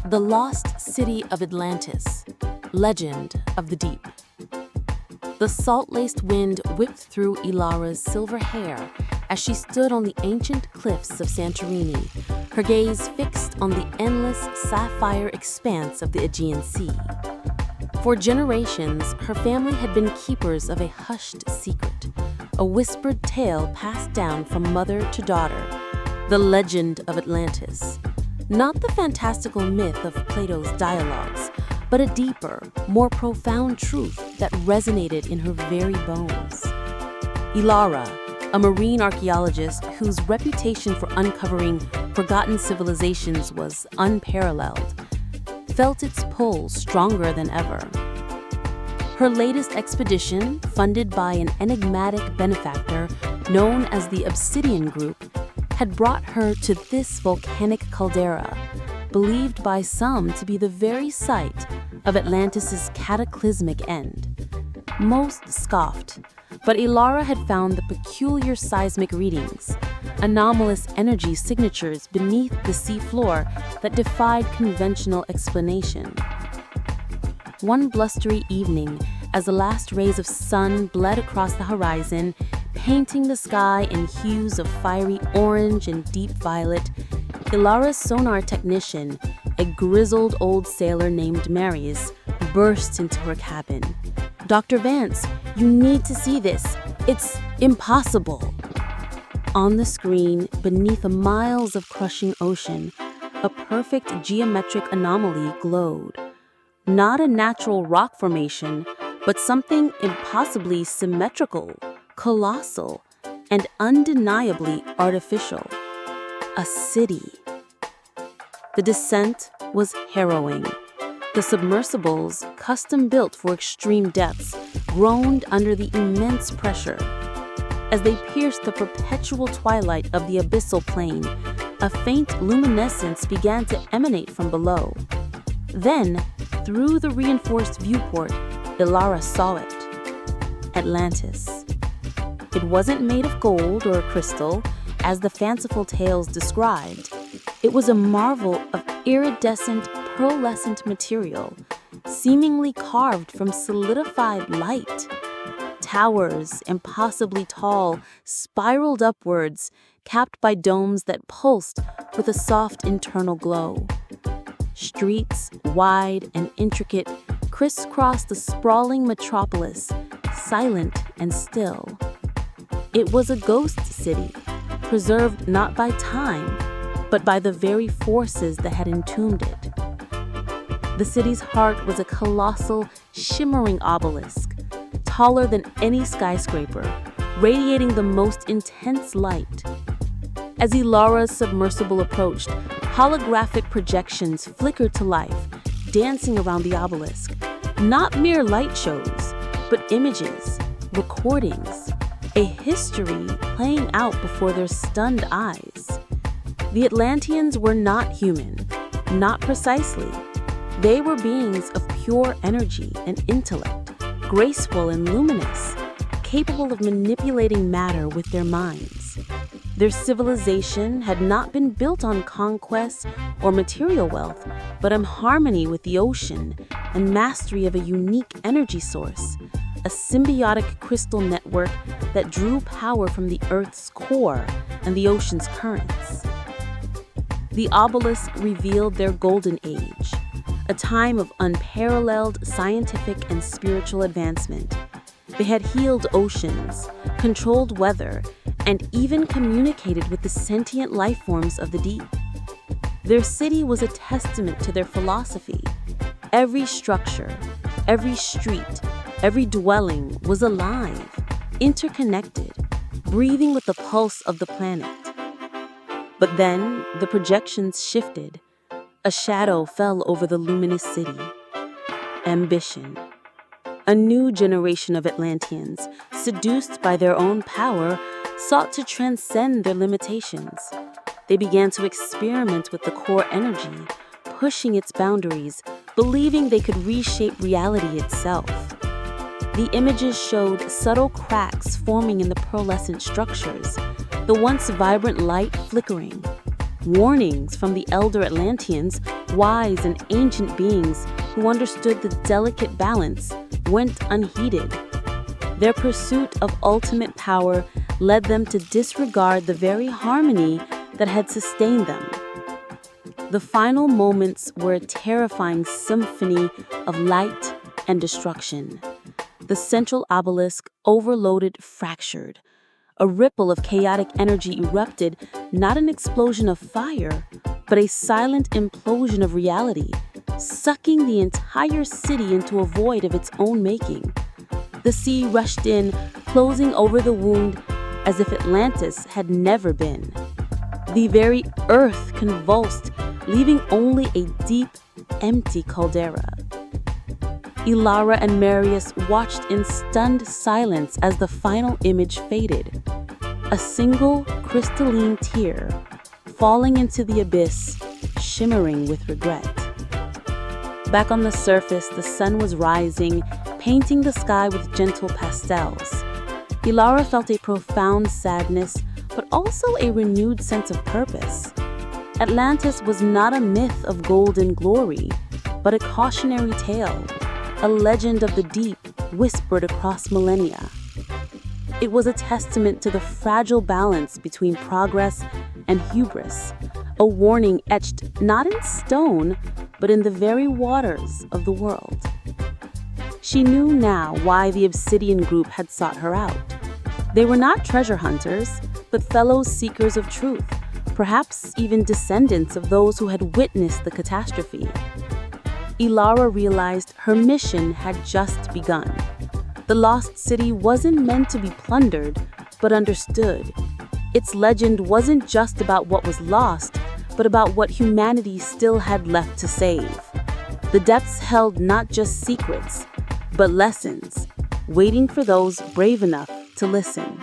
The Lost City of Atlantis, Legend of the Deep. The salt-laced wind whipped through Ilara's silver hair as she stood on the ancient cliffs of Santorini, her gaze fixed on the endless sapphire expanse of the Aegean Sea. For generations, her family had been keepers of a hushed secret, a whispered tale passed down from mother to daughter, the legend of Atlantis. Not the fantastical myth of Plato's dialogues, but a deeper, more profound truth that resonated in her very bones. Ilara, a marine archaeologist whose reputation for uncovering forgotten civilizations was unparalleled, felt its pull stronger than ever. Her latest expedition, funded by an enigmatic benefactor known as the Obsidian Group, had brought her to this volcanic caldera, believed by some to be the very site of Atlantis' cataclysmic end. Most scoffed, but Ilara had found the peculiar seismic readings, anomalous energy signatures beneath the seafloor that defied conventional explanation. One blustery evening, as the last rays of sun bled across the horizon, painting the sky in hues of fiery orange and deep violet, Ilara's sonar technician, a grizzled old sailor named Marius, burst into her cabin. "Dr. Vance, you need to see this. It's impossible." On the screen, beneath miles of crushing ocean, a perfect geometric anomaly glowed. Not a natural rock formation, but something impossibly symmetrical, colossal, and undeniably artificial. A city. The descent was harrowing. The submersibles, custom-built for extreme depths, groaned under the immense pressure. As they pierced the perpetual twilight of the abyssal plain, a faint luminescence began to emanate from below. Then, through the reinforced viewport, Ilara saw it. Atlantis. It wasn't made of gold or crystal, as the fanciful tales described. It was a marvel of iridescent, pearlescent material, seemingly carved from solidified light. Towers, impossibly tall, spiraled upwards, capped by domes that pulsed with a soft internal glow. Streets, wide and intricate, crisscrossed the sprawling metropolis, silent and still. It was a ghost city, preserved not by time, but by the very forces that had entombed it. The city's heart was a colossal, shimmering obelisk, taller than any skyscraper, radiating the most intense light. As Ilara's submersible approached, holographic projections flickered to life, dancing around the obelisk. Not mere light shows, but images, recordings, a history playing out before their stunned eyes. The Atlanteans were not human, not precisely. They were beings of pure energy and intellect, graceful and luminous, capable of manipulating matter with their minds. Their civilization had not been built on conquest or material wealth, but on harmony with the ocean and mastery of a unique energy source, a symbiotic crystal network that drew power from the Earth's core and the ocean's currents. The obelisk revealed their golden age, a time of unparalleled scientific and spiritual advancement. They had healed oceans, controlled weather, and even communicated with the sentient life forms of the deep. Their city was a testament to their philosophy. Every structure, every street, every dwelling was alive, interconnected, breathing with the pulse of the planet. But then the projections shifted. A shadow fell over the luminous city. Ambition. A new generation of Atlanteans, seduced by their own power, sought to transcend their limitations. They began to experiment with the core energy, pushing its boundaries, believing they could reshape reality itself. The images showed subtle cracks forming in the pearlescent structures, the once vibrant light flickering. Warnings from the elder Atlanteans, wise and ancient beings who understood the delicate balance, went unheeded. Their pursuit of ultimate power led them to disregard the very harmony that had sustained them. The final moments were a terrifying symphony of light and destruction. The central obelisk, overloaded, fractured. A ripple of chaotic energy erupted, not an explosion of fire, but a silent implosion of reality, sucking the entire city into a void of its own making. The sea rushed in, closing over the wound as if Atlantis had never been. The very earth convulsed, leaving only a deep, empty caldera. Elara and Marius watched in stunned silence as the final image faded. A single crystalline tear falling into the abyss, shimmering with regret. Back on the surface, the sun was rising, painting the sky with gentle pastels. Elara felt a profound sadness, but also a renewed sense of purpose. Atlantis was not a myth of golden glory, but a cautionary tale, a legend of the deep whispered across millennia. It was a testament to the fragile balance between progress and hubris, a warning etched not in stone, but in the very waters of the world. She knew now why the Obsidian group had sought her out. They were not treasure hunters, but fellow seekers of truth, perhaps even descendants of those who had witnessed the catastrophe. Elara realized her mission had just begun. The lost city wasn't meant to be plundered, but understood. Its legend wasn't just about what was lost, but about what humanity still had left to save. The depths held not just secrets, but lessons, waiting for those brave enough to listen.